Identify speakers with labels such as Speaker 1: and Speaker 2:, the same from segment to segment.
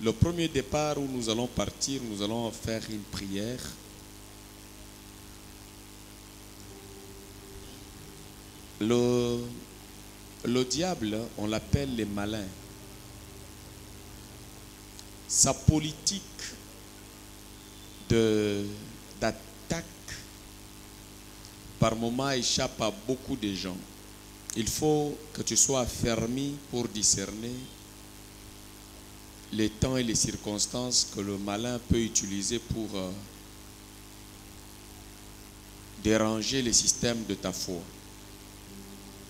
Speaker 1: Le premier départ où nous allons partir, nous allons faire une prière. Le diable, on l'appelle les malins. Sa politique d'attaque par moment échappe à beaucoup de gens. Il faut que tu sois affermi pour discerner les temps et les circonstances que le malin peut utiliser pour déranger les systèmes de ta foi.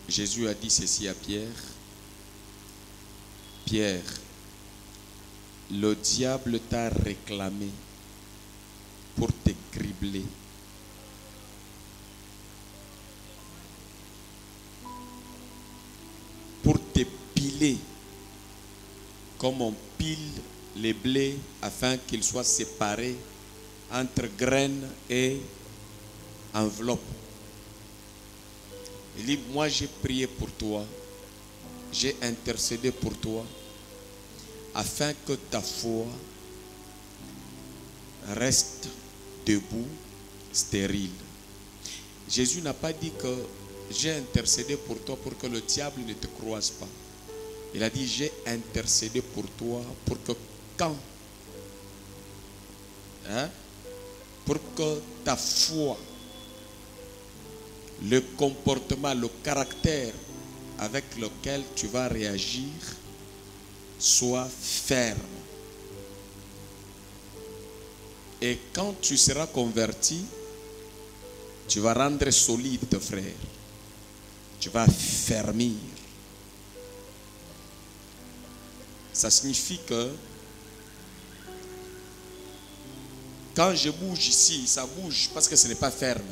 Speaker 1: Jésus a dit ceci à Pierre. Pierre, le diable t'a réclamé pour te cribler. Pour te piler comme on pile les blés afin qu'ils soient séparés entre graines et enveloppes. Il dit, moi j'ai prié pour toi, j'ai intercédé pour toi, afin que ta foi reste debout, stérile. Jésus n'a pas dit que j'ai intercédé pour toi pour que le diable ne te croise pas. Il a dit, j'ai intercédé pour toi pour que quand, pour que ta foi, le comportement, le caractère avec lequel tu vas réagir soit ferme. Et quand tu seras converti, tu vas rendre solide tes frères. Tu vas fermir. Ça signifie que quand je bouge ici, ça bouge parce que ce n'est pas ferme.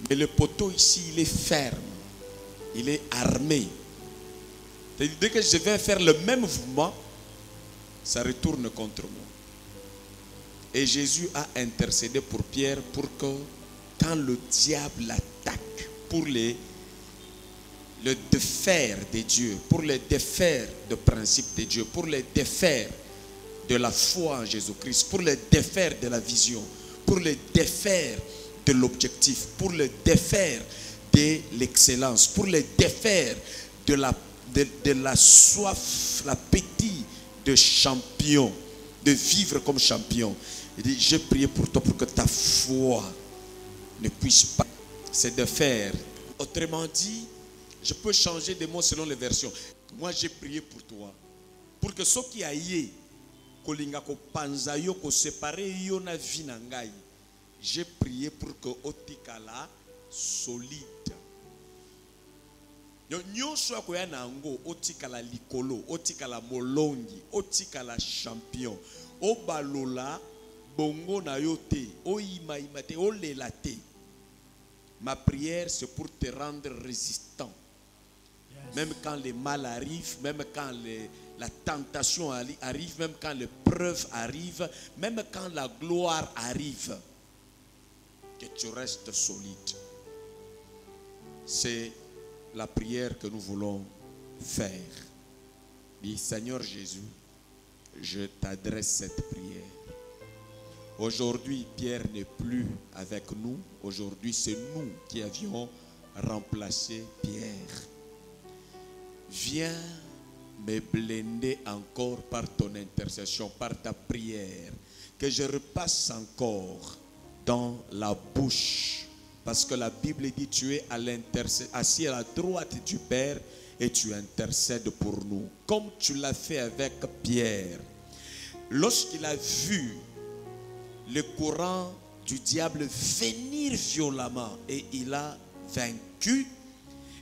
Speaker 1: Mais le poteau ici, il est ferme. Il est armé. Dès que je vais faire le même mouvement, ça retourne contre moi. Et Jésus a intercédé pour Pierre pour que quand le diable l'attaque, pour le défaire de Dieu, pour le défaire de principe de Dieu, pour le défaire de la foi en Jésus-Christ, pour le défaire de la vision, pour le défaire de l'objectif, pour le défaire de l'excellence, pour le défaire de la soif, l'appétit de champion, de vivre comme champion. Il dit, j'ai prié pour toi pour que ta foi ne puisse pas se défaire. Autrement dit, je peux changer des mots selon les versions. Moi, j'ai prié pour toi. Pour que ceux qui aillent, kolinga ko panza yo ko séparer yo na vie na ngai. J'ai prié pour que otikala solide. Nyonso akoya na ngo otikala likolo, otikala molongi, otikala champion. Obalola bongo na yo te, oyima imate, olela te. Ma prière c'est pour te rendre résistant. Même quand le mal arrive, même quand la tentation arrive, même quand l'épreuve arrive, même quand la gloire arrive, que tu restes solide. C'est la prière que nous voulons faire. Dis, Seigneur Jésus, je t'adresse cette prière. Aujourd'hui, Pierre n'est plus avec nous. Aujourd'hui, c'est nous qui avions remplacé Pierre. Viens me blender encore par ton intercession, par ta prière. Que je repasse encore dans la bouche. Parce que la Bible dit, tu es assis à la droite du Père et tu intercèdes pour nous. Comme tu l'as fait avec Pierre. Lorsqu'il a vu le courant du diable venir violemment et il a vaincu,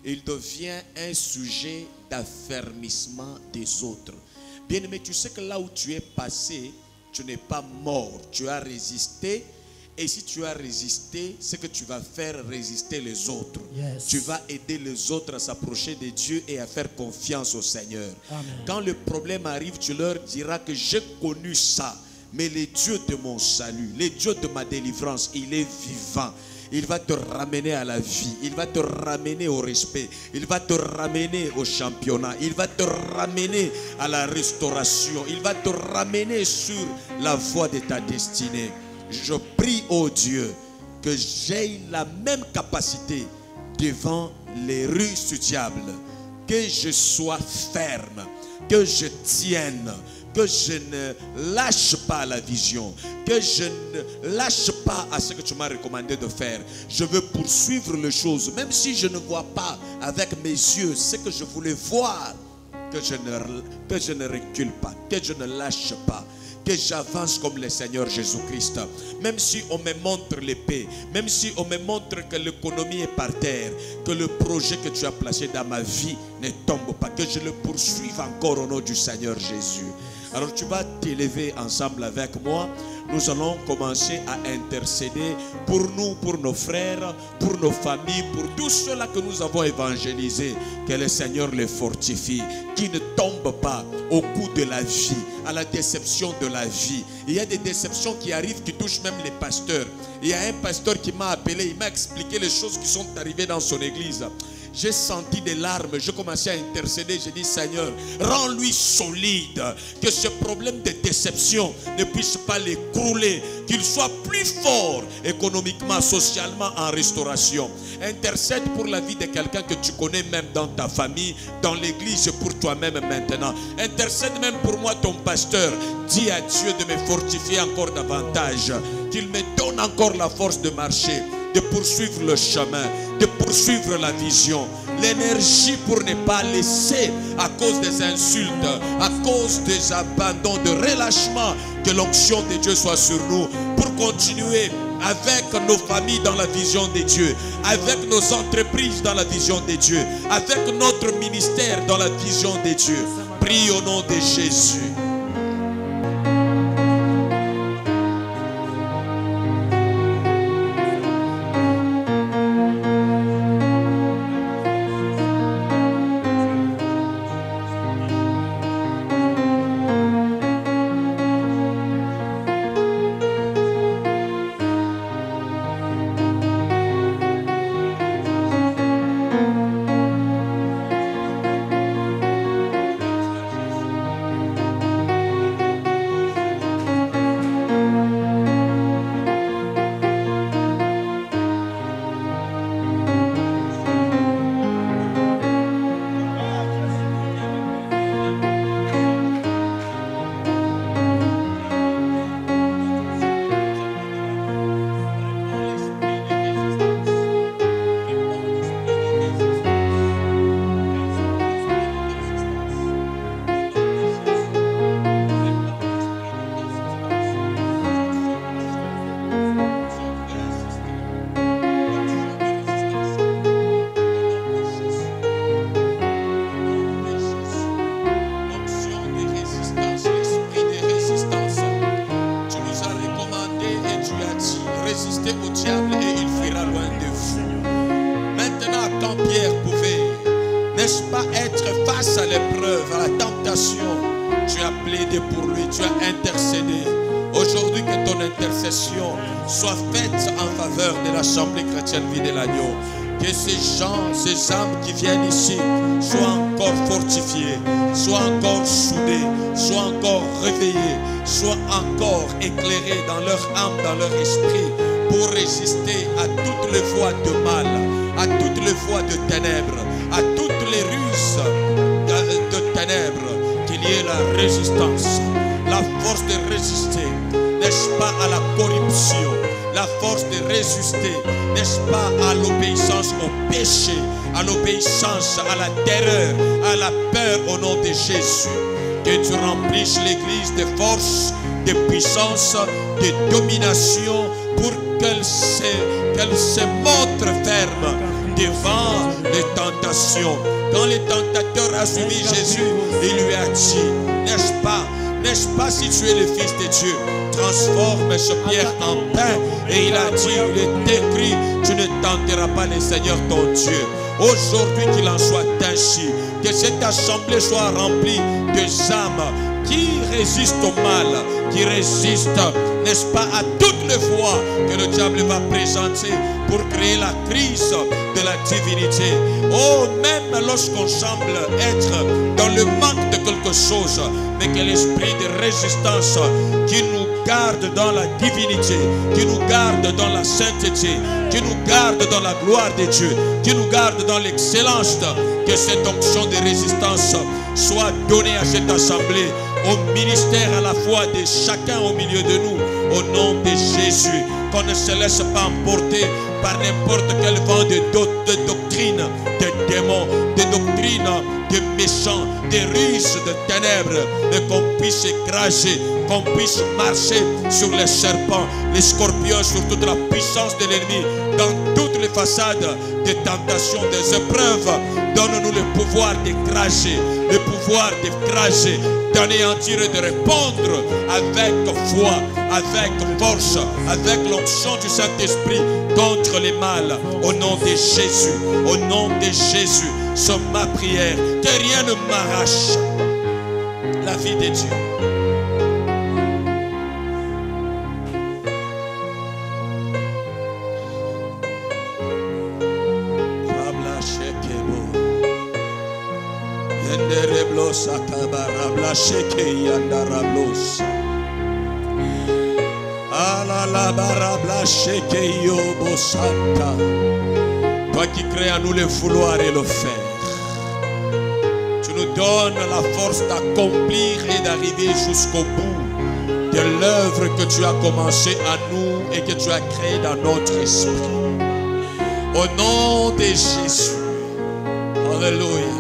Speaker 1: il devient un sujet d'affermissement des autres. Bien-aimé, tu sais que là où tu es passé, tu n'es pas mort, tu as résisté. Et si tu as résisté, c'est que tu vas faire résister les autres.
Speaker 2: Yes.
Speaker 1: Tu vas aider les autres à s'approcher de Dieu et à faire confiance au Seigneur.
Speaker 2: Amen.
Speaker 1: Quand le problème arrive, tu leur diras que j'ai connu ça. Mais le Dieu de mon salut, le Dieu de ma délivrance, il est vivant. il va te ramener à la vie, il va te ramener au respect, il va te ramener au championnat, il va te ramener à la restauration, il va te ramener sur la voie de ta destinée. Je prie, oh Dieu, que j'aie la même capacité devant les rues du diable, que je sois ferme, que je tienne, que je ne lâche pas la vision, que je ne lâche pas à ce que tu m'as recommandé de faire. Je veux poursuivre les choses, même si je ne vois pas avec mes yeux ce que je voulais voir, que je ne recule pas, que je ne lâche pas, que j'avance comme le Seigneur Jésus-Christ. Même si on me montre l'épée, même si on me montre que l'économie est par terre, que le projet que tu as placé dans ma vie ne tombe pas, que je le poursuive encore au nom du Seigneur Jésus. Alors tu vas t'élever ensemble avec moi. Nous allons commencer à intercéder pour nous, pour nos frères, pour nos familles, pour tous ceux-là que nous avons évangélisés. Que le Seigneur les fortifie, qu'ils ne tombent pas au coup de la vie, à la déception de la vie. Il y a des déceptions qui arrivent, qui touchent même les pasteurs. Il y a un pasteur qui m'a appelé, il m'a expliqué les choses qui sont arrivées dans son église. J'ai senti des larmes, je commençais à intercéder, j'ai dit Seigneur, rends-lui solide, que ce problème de déception ne puisse pas l'écrouler, qu'il soit plus fort économiquement, socialement, en restauration. Intercède pour la vie de quelqu'un que tu connais même dans ta famille, dans l'église et pour toi-même maintenant. Intercède même pour moi ton pasteur, dis à Dieu de me fortifier encore davantage, qu'il me donne encore la force de marcher, de poursuivre le chemin, de poursuivre la vision, l'énergie pour ne pas laisser à cause des insultes, à cause des abandons, de relâchement, que l'onction de Dieu soit sur nous pour continuer avec nos familles dans la vision de Dieu, avec nos entreprises dans la vision de Dieu, avec notre ministère dans la vision de Dieu. Prie au nom de Jésus. Soit faite en faveur de l'Assemblée chrétienne vie de l'agneau. Que ces gens, ces âmes qui viennent ici soient encore fortifiées, soient encore soudées, soient encore réveillées, soient encore éclairées dans leur âme, dans leur esprit, pour résister à toutes les voies de mal, à toutes les voies de ténèbres, à toutes les ruses de ténèbres. Qu'il y ait la résistance, la force de résister, n'est-ce pas, à la corruption, la force de résister, n'est-ce pas, à l'obéissance au péché, à l'obéissance à la terreur, à la peur au nom de Jésus. Que tu remplisses l'église de force, de puissance, de domination pour qu'elle se montre ferme devant les tentations. Quand le tentateur a suivi Jésus, il lui a dit, n'est-ce pas, si tu es le Fils de Dieu, transforme ce pierre en pain. Et il a dit, il est écrit, tu ne tenteras pas le Seigneur ton Dieu. Aujourd'hui qu'il en soit ainsi, que cette assemblée soit remplie de âmes qui résistent au mal, qui résiste, n'est-ce pas, à toutes les voies que le diable va présenter pour créer la crise de la divinité. Oh, même lorsqu'on semble être dans le manque de quelque chose, mais que l'esprit de résistance qui nous garde dans la divinité, qui nous garde dans la sainteté, qui nous garde dans la gloire de Dieu, qui nous garde dans l'excellence, que cette onction de résistance soit donnée à cette assemblée, au ministère à la fois de chacun au milieu de nous, au nom de Jésus. Qu'on ne se laisse pas emporter par n'importe quel vent de doctrine, de démons, de doctrines, de méchants, de ruses, de ténèbres, mais qu'on puisse écraser, qu'on puisse marcher sur les serpents, les scorpions, sur toute la puissance de l'ennemi, dans toutes les façades des tentations, des épreuves. Donne-nous le pouvoir d'écraser, le pouvoir d'écraser, d'anéantir et de répondre avec foi, avec force, avec l'onction du Saint-Esprit contre les mal. Au nom de Jésus, au nom de Jésus, c'est ma prière. Que rien ne m'arrache la vie de Dieu. Toi qui crées en nous le vouloir et le faire, tu nous donnes la force d'accomplir et d'arriver jusqu'au bout de l'œuvre que tu as commencée à nous et que tu as créée dans notre esprit. Au nom de Jésus. Alléluia.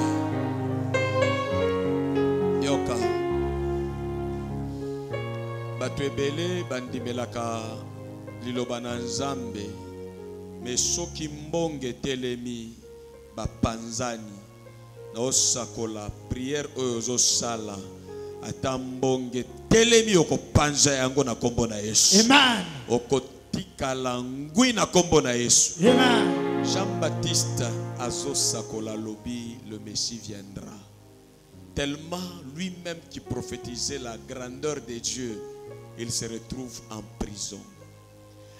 Speaker 1: Yoka. Batu ebele bandimelaka liloba na Nzambe, mais soki mbonge telemi bapanzani na osakola prière oyo ozosala ata mbonge telemi okopanza yango na kombo na Yesu. Amen. Okotikala ngwi na kombo na Yesu. Amen. Jean-Baptiste azosakola lobi, le Messie viendra. Tellement lui-même qui prophétisait la grandeur de Dieu, il se retrouve en prison.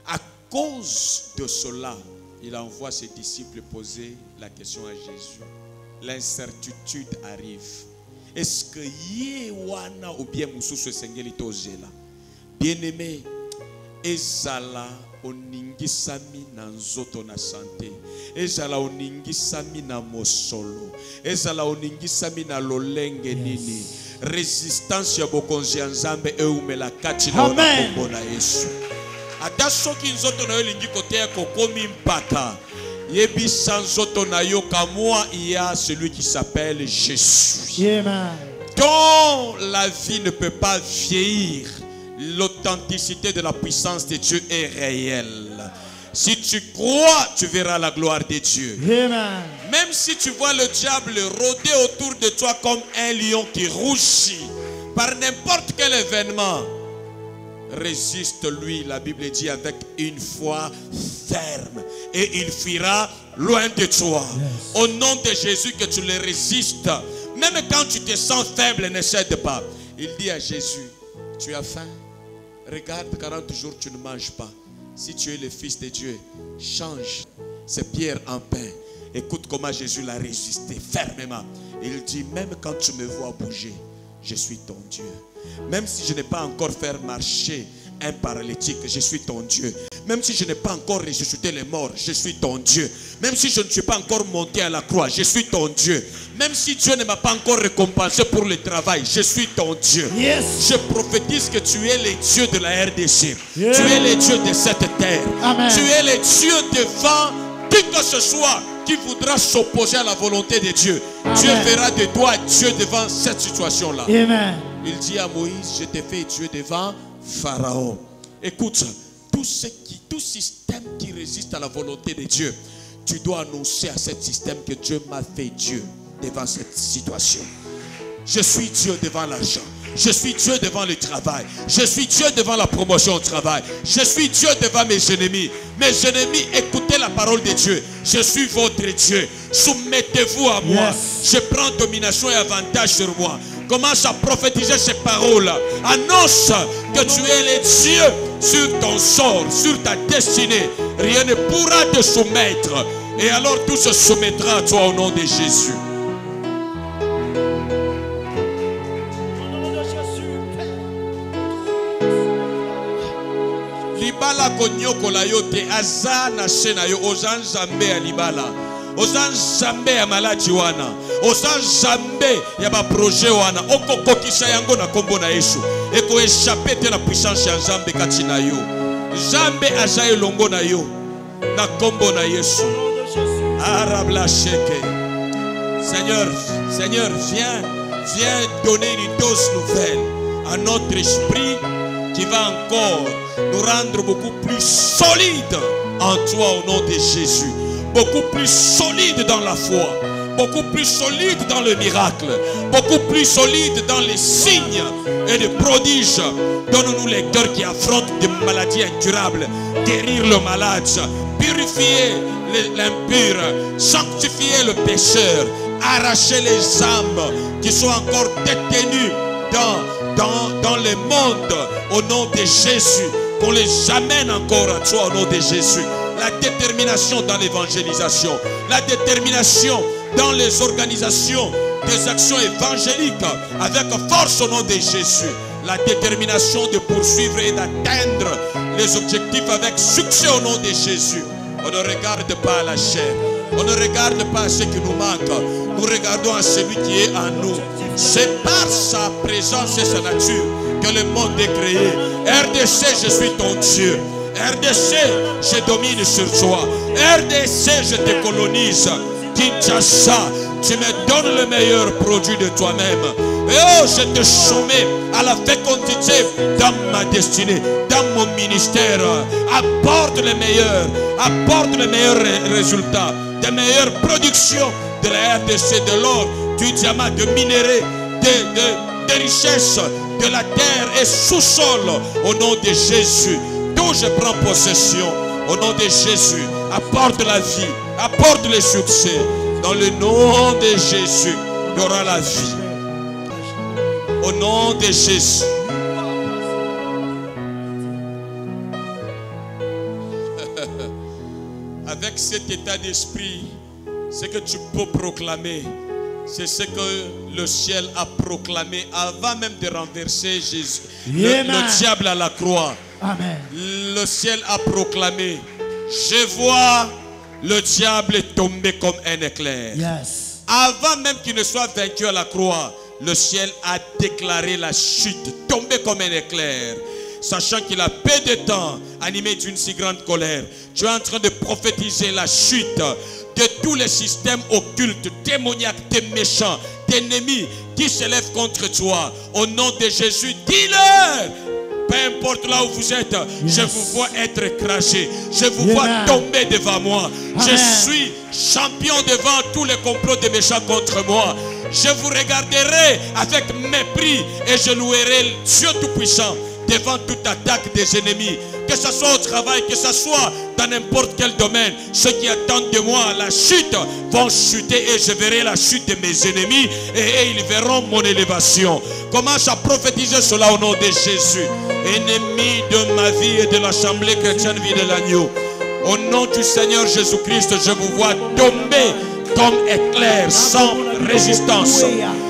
Speaker 1: À cause de cela, il envoie ses disciples poser la question à Jésus. L'incertitude arrive. Est-ce que Yewana ou bien Moussou Sengeli Tozela? Bien-aimé, ezala oningisami na nzoto na santé, ezala oningisami na mosolo, ezala oningisami na lolenge nini, résistance ya bokonzi ya Nzambe eumela kati na kombo na Yesu. Ata soki nzoto na yo lingi kote kokomi mpaka, yebi sans nzoto na yo kamwa, il y a celui qui s'appelle Jésus. Amen. Dont la vie ne peut pas vieillir. L'authenticité de la puissance de Dieu est réelle. Si tu crois, tu verras la gloire de Dieu. Amen. Même si tu vois le diable rôder autour de toi comme un lion qui rougit par n'importe quel événement, résiste-lui, la Bible dit, avec une foi ferme, et il fuira loin de toi. Yes. Au nom de Jésus, que tu le résistes. Même quand tu te sens faible, ne cède pas. Il dit à Jésus, tu as faim? Regarde, 40 jours tu ne manges pas. Si tu es le Fils de Dieu, change ces pierres en pain. Écoute comment Jésus l'a résisté fermement. Il dit, même quand tu me vois bouger, je suis ton Dieu. Même si je n'ai pas encore fait marcher un paralytique, je suis ton Dieu. Même si je n'ai pas encore ressuscité les morts, je suis ton Dieu. Même si je ne suis pas encore monté à la croix, je suis ton Dieu. Même si Dieu ne m'a pas encore récompensé pour le travail, je suis ton Dieu. Yes. Je prophétise que tu es le Dieu de la RDC. Yes. Tu es le Dieu de cette terre. Amen. Tu es le Dieu devant qui que ce soit qui voudra s'opposer à la volonté de Dieu. Amen. Dieu fera de toi Dieu devant cette situation-là. Amen. Il dit à Moïse, je t'ai fait Dieu devant Pharaon. Écoute, tout système qui résiste à la volonté de Dieu, tu dois annoncer à ce système que Dieu m'a fait Dieu devant cette situation. Je suis Dieu devant l'argent. Je suis Dieu devant le travail. Je suis Dieu devant la promotion au travail. Je suis Dieu devant mes ennemis. Mes ennemis, écoutez la parole de Dieu. Je suis votre Dieu. Soumettez-vous à moi. Yes. Je prends domination et avantage sur moi. Commence à prophétiser ces paroles. Annonce que tu es le Dieu sur ton sort, sur ta destinée. Rien ne pourra te soumettre. Et alors tout se soumettra à toi au nom de Jésus. Libala konyokola yo te aza na shena yo ozan zambe ya libala. Ozan zambe ya maladi wana. Ozan zambe ya ba projet wana. Okokokisa yango na kombo na Yesu. Eko échapper te na puissance ya Nzambe kati na yo. Nzambe aza elongo na yo. Na kombo na Yesu. Arabla sheke. Seigneur, viens donner une dose nouvelle à notre esprit qui va encore nous rendre beaucoup plus solides en toi au nom de Jésus. Beaucoup plus solides dans la foi. Beaucoup plus solides dans le miracle. Beaucoup plus solides dans les signes et les prodiges. Donne-nous les cœurs qui affrontent des maladies incurables. Guérir le malade. Purifier l'impur. Sanctifier le pécheur. Arracher les âmes qui sont encore détenues dans le monde au nom de Jésus. Qu'on les amène encore à toi au nom de Jésus. La détermination dans l'évangélisation. La détermination dans les organisations des actions évangéliques avec force au nom de Jésus. La détermination de poursuivre et d'atteindre les objectifs avec succès au nom de Jésus. On ne regarde pas à la chair. On ne regarde pas à ce qui nous manque. Nous regardons à celui qui est en nous. C'est par sa présence et sa nature que le monde est créé. RDC, je suis ton Dieu. RDC, je domine sur toi. RDC, je te colonise. Kinshasa, tu me donnes le meilleur produit de toi-même. Et oh, je te soumets à la fécondité dans ma destinée, dans mon ministère. Apporte le meilleur résultat, des meilleures productions de la RDC, de l'or, du diamant, de minerais, de richesses, de la terre et sous-sol. Au nom de Jésus, d'où je prends possession. Au nom de Jésus, apporte la vie, apporte le succès. Dans le nom de Jésus, il y aura la vie. Au nom de Jésus. Avec cet état d'esprit, ce que tu peux proclamer, c'est ce que le ciel a proclamé avant même de renverser Jésus, le diable à la croix.
Speaker 2: Amen.
Speaker 1: Le ciel a proclamé: je vois le diable tomber comme un éclair.
Speaker 2: Yes.
Speaker 1: Avant même qu'il ne soit vaincu à la croix, le ciel a déclaré la chute, tomber comme un éclair. Sachant qu'il a peu de temps, animé d'une si grande colère, tu es en train de prophétiser la chute de tous les systèmes occultes, démoniaques, des méchants, d'ennemis qui s'élèvent contre toi. Au nom de Jésus, dis-leur: peu importe là où vous êtes, je vous vois être écrasé. Je vous vois tomber devant moi. Je suis champion devant tous les complots des méchants contre moi. Je vous regarderai avec mépris et je louerai Dieu Tout-Puissant devant toute attaque des ennemis. Que ce soit au travail, que ce soit dans n'importe quel domaine, ceux qui attendent de moi la chute vont chuter et je verrai la chute de mes ennemis et ils verront mon élévation. Commence à prophétiser cela au nom de Jésus. Ennemi de ma vie et de l'Assemblée chrétienne vie de l'agneau, au nom du Seigneur Jésus-Christ, je vous vois tomber comme éclair sans résistance.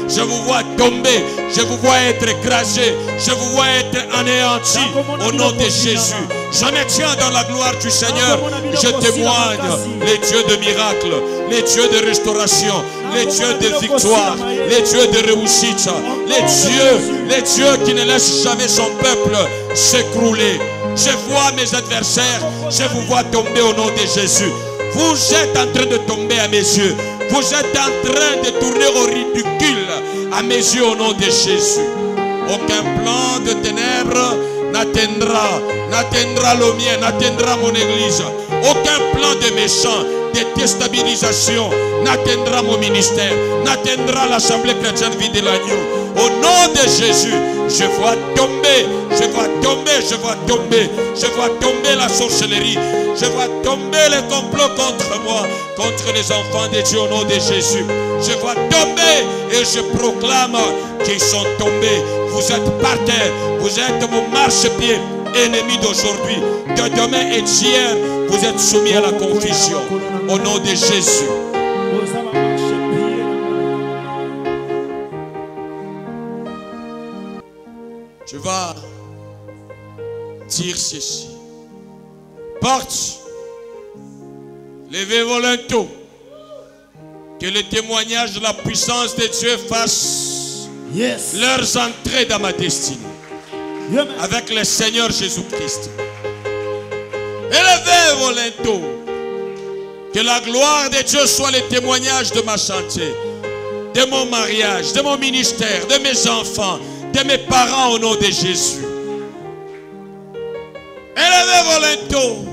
Speaker 1: Je vous vois tomber, je vous vois être écrasé, je vous vois être anéanti au nom de Jésus. Je me tiens dans la gloire du Seigneur. Je témoigne les dieux de miracles, les dieux de restauration, les dieux de victoire, les dieux de réussite, les dieux qui ne laissent jamais son peuple s'écrouler. Je vois mes adversaires, je vous vois tomber au nom de Jésus. Vous êtes en train de tomber à mes yeux. Vous êtes en train de tourner au ridicule à mes yeux au nom de Jésus. Aucun plan de ténèbres n'atteindra le mien, n'atteindra mon église. Aucun plan de méchants de déstabilisation n'atteindra mon ministère, n'atteindra l'Assemblée chrétienne vie de l'agneau. Au nom de Jésus, je vois tomber, je vois tomber, je vois tomber, je vois tomber la sorcellerie, je vois tomber les complots contre moi, contre les enfants de Dieu au nom de Jésus. Je vois tomber et je proclame qu'ils sont tombés. Vous êtes par terre, vous êtes mon marchepied, ennemi d'aujourd'hui, de demain et d'hier. Vous êtes soumis à la confusion au nom de Jésus. Tu vas dire ceci. Porte, levez vos linteaux. Que le témoignage de la puissance de Dieu fasse leurs entrées dans ma destinée. Avec le Seigneur Jésus-Christ. Élevez vos linteaux. Que la gloire de Dieu soit le témoignage de ma santé, de mon mariage, de mon ministère, de mes enfants, de mes parents au nom de Jésus. Élevez vos linteaux.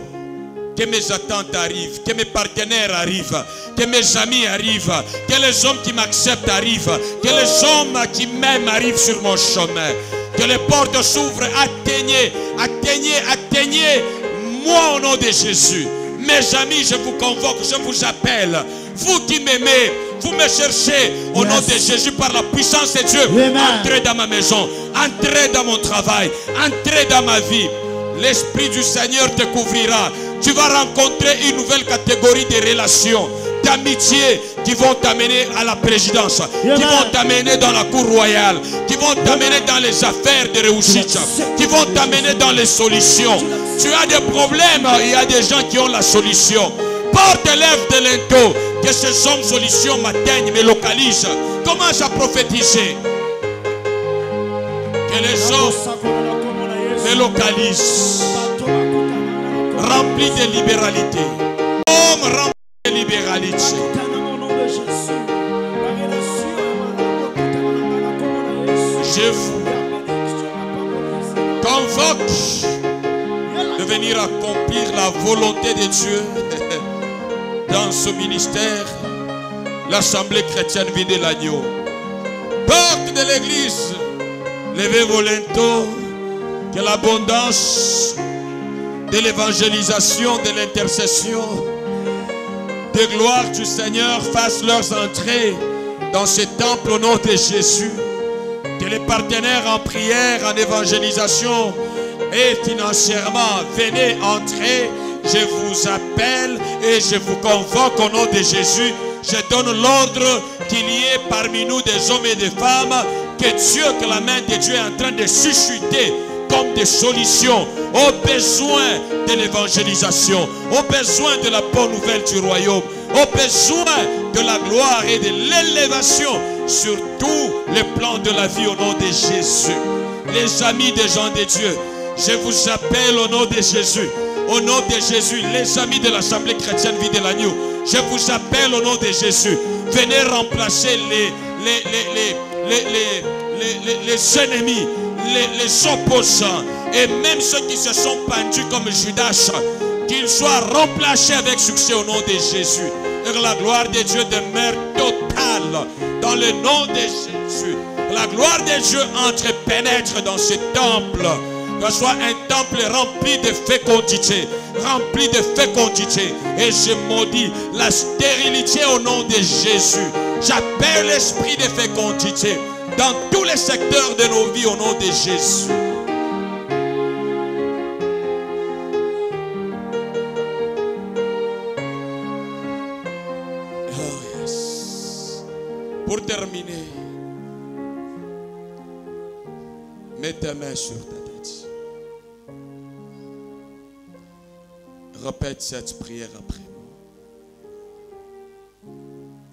Speaker 1: Que mes attentes arrivent, que mes partenaires arrivent, que mes amis arrivent, que les hommes qui m'acceptent arrivent, que les hommes qui m'aiment arrivent sur mon chemin. Que les portes s'ouvrent, atteignez, atteignez, atteignez. Moi au nom de Jésus. Mes amis, je vous convoque, je vous appelle. Vous qui m'aimez, vous me cherchez au nom de Jésus par la puissance de Dieu. Entrez dans ma maison, entrez dans mon travail, entrez dans ma vie. L'Esprit du Seigneur te couvrira. Tu vas rencontrer une nouvelle catégorie de relations, d'amitié qui vont t'amener à la présidence, qui vont t'amener dans la cour royale, qui vont t'amener dans les affaires de réussite, qui vont t'amener dans les solutions. Tu as des problèmes, il y a des gens qui ont la solution. Porte lève de linteau, que ces hommes solutions m'atteignent, me localisent. Commence à prophétiser. Que les hommes me localisent. Rempli de libéralité. Homme rempli de libéralité. Je vous convoque de venir accomplir la volonté de Dieu dans ce ministère, l'Assemblée chrétienne vie de l'agneau. Porte de l'église, levez vos linteaux, que l'abondance de l'évangélisation, de l'intercession, de gloire du Seigneur fassent leurs entrées dans ce temple au nom de Jésus. Que les partenaires en prière, en évangélisation et financièrement, venez entrer. Je vous appelle et je vous convoque au nom de Jésus. Je donne l'ordre qu'il y ait parmi nous des hommes et des femmes que la main de Dieu est en train de susciter comme des solutions aux besoins de l'évangélisation, aux besoins de la bonne nouvelle du royaume, aux besoins de la gloire et de l'élévation sur tous les plans de la vie au nom de Jésus. Les amis des gens de Dieu, je vous appelle au nom de Jésus. Au nom de Jésus, les amis de l'Assemblée chrétienne vie de l'agneau, je vous appelle au nom de Jésus. Venez remplacer les ennemis, les opposants et même ceux qui se sont pendus comme Judas, qu'ils soient remplacés avec succès au nom de Jésus. Et que la gloire de Dieu demeure totale dans le nom de Jésus. La gloire de Dieu entre et pénètre dans ce temple. Que ce soit un temple rempli de fécondité, rempli de fécondité. Et je maudis la stérilité au nom de Jésus. J'appelle l'esprit de fécondité dans tous les secteurs de nos vies au nom de Jésus. Oh yes. Pour terminer, mets ta main sur ta tête. Répète cette prière après moi.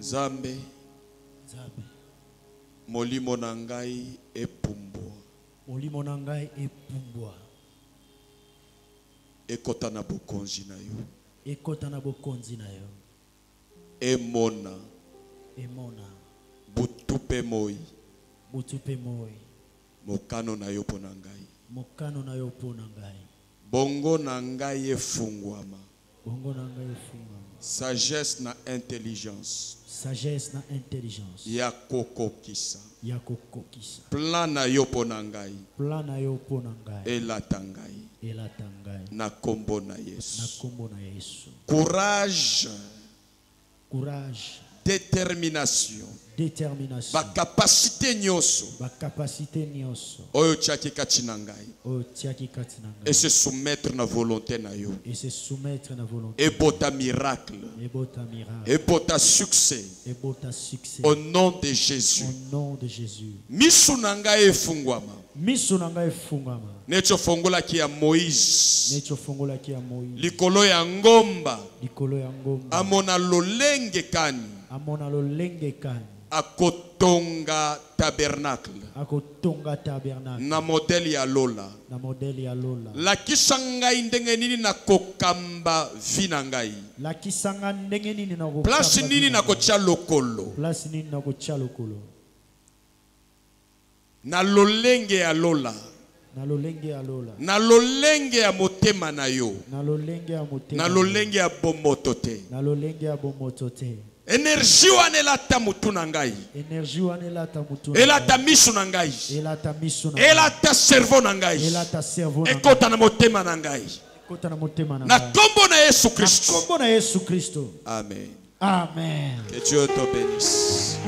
Speaker 1: Zambe. Molimo nangai epumbwa.
Speaker 2: Molimo nangai epumbwa.
Speaker 1: Ekota na bokonzi na yo.
Speaker 2: Ekota na bokonzi na yo.
Speaker 1: Emona.
Speaker 2: Emona.
Speaker 1: Butupe moi.
Speaker 2: Butupe moi.
Speaker 1: Mokano na yo ponangai.
Speaker 2: Mokano na yo ponangai.
Speaker 1: Bongo nangai efungwama.
Speaker 2: bongo na ngai efungama.
Speaker 1: Sagesse na intelligence.
Speaker 2: Sagesse na intelligence.
Speaker 1: Ya kokokisa.
Speaker 2: Ya kokokisa.
Speaker 1: Plan na yo mpo na ngai.
Speaker 2: Plan na yo mpo na ngai.
Speaker 1: Elata ngai.
Speaker 2: Elata ngai.
Speaker 1: Na kombo na Yesu.
Speaker 2: Na kombo na Yesu.
Speaker 1: Courage.
Speaker 2: Courage.
Speaker 1: Détermination.
Speaker 2: Détermination.
Speaker 1: Ba capacité nyoso.
Speaker 2: Ba capacité nyonso.
Speaker 1: Oyo tiaki kati na ngai.
Speaker 2: Oyo tiaki kati na ngai.
Speaker 1: Et se soumettre na volonté na yo.
Speaker 2: Et se soumettre na volonté.
Speaker 1: Et bota miracle.
Speaker 2: Et bota miracle.
Speaker 1: Et bota succès.
Speaker 2: Et bota succès.
Speaker 1: Au nom de Jésus.
Speaker 2: Au nom de Jésus.
Speaker 1: Misu na ngai efungwama.
Speaker 2: Misu na ngai efungwama.
Speaker 1: Necho fongola ki ya Moïse.
Speaker 2: Necho fongola ki ya Moïse.
Speaker 1: Likolo ya ngomba.
Speaker 2: Likolo ya ngomba.
Speaker 1: Amona lolenge kani.
Speaker 2: Amona lolenge kani.
Speaker 1: Akotonga tabernacle.
Speaker 2: Akotonga tabernacle.
Speaker 1: Na modèle ya Lola.
Speaker 2: Na modèle ya Lola.
Speaker 1: Lakisa ngai ndenge nini na kokamba vi na ngai.
Speaker 2: Lakisa ngai ndenge nini na kokamba.
Speaker 1: Place nini na kotia lokolo.
Speaker 2: Place nini na kotia lokolo.
Speaker 1: Na lolenge ya Lola.
Speaker 2: Na lolenge ya Lola.
Speaker 1: Na lolenge ya motema na yo.
Speaker 2: Na lolenge ya motema.
Speaker 1: Na lolenge ya bomotote.
Speaker 2: Na lolenge ya bomotote.
Speaker 1: Énergie wana elata mutu na ngai.
Speaker 2: Énergie wana elata mutu.
Speaker 1: Elata misu na ngai.
Speaker 2: Elata misu na ngai.
Speaker 1: Elata cerveau na ngai.
Speaker 2: Elata cerveau na ngai.
Speaker 1: Ekota na motema na ngai.
Speaker 2: Ekota na motema na
Speaker 1: Na
Speaker 2: ngai.
Speaker 1: kombo na Yesu Kristo.
Speaker 2: Na kombo na Yesu Kristo.
Speaker 1: Amen.
Speaker 2: Amen.
Speaker 1: Que Dieu te bénisse.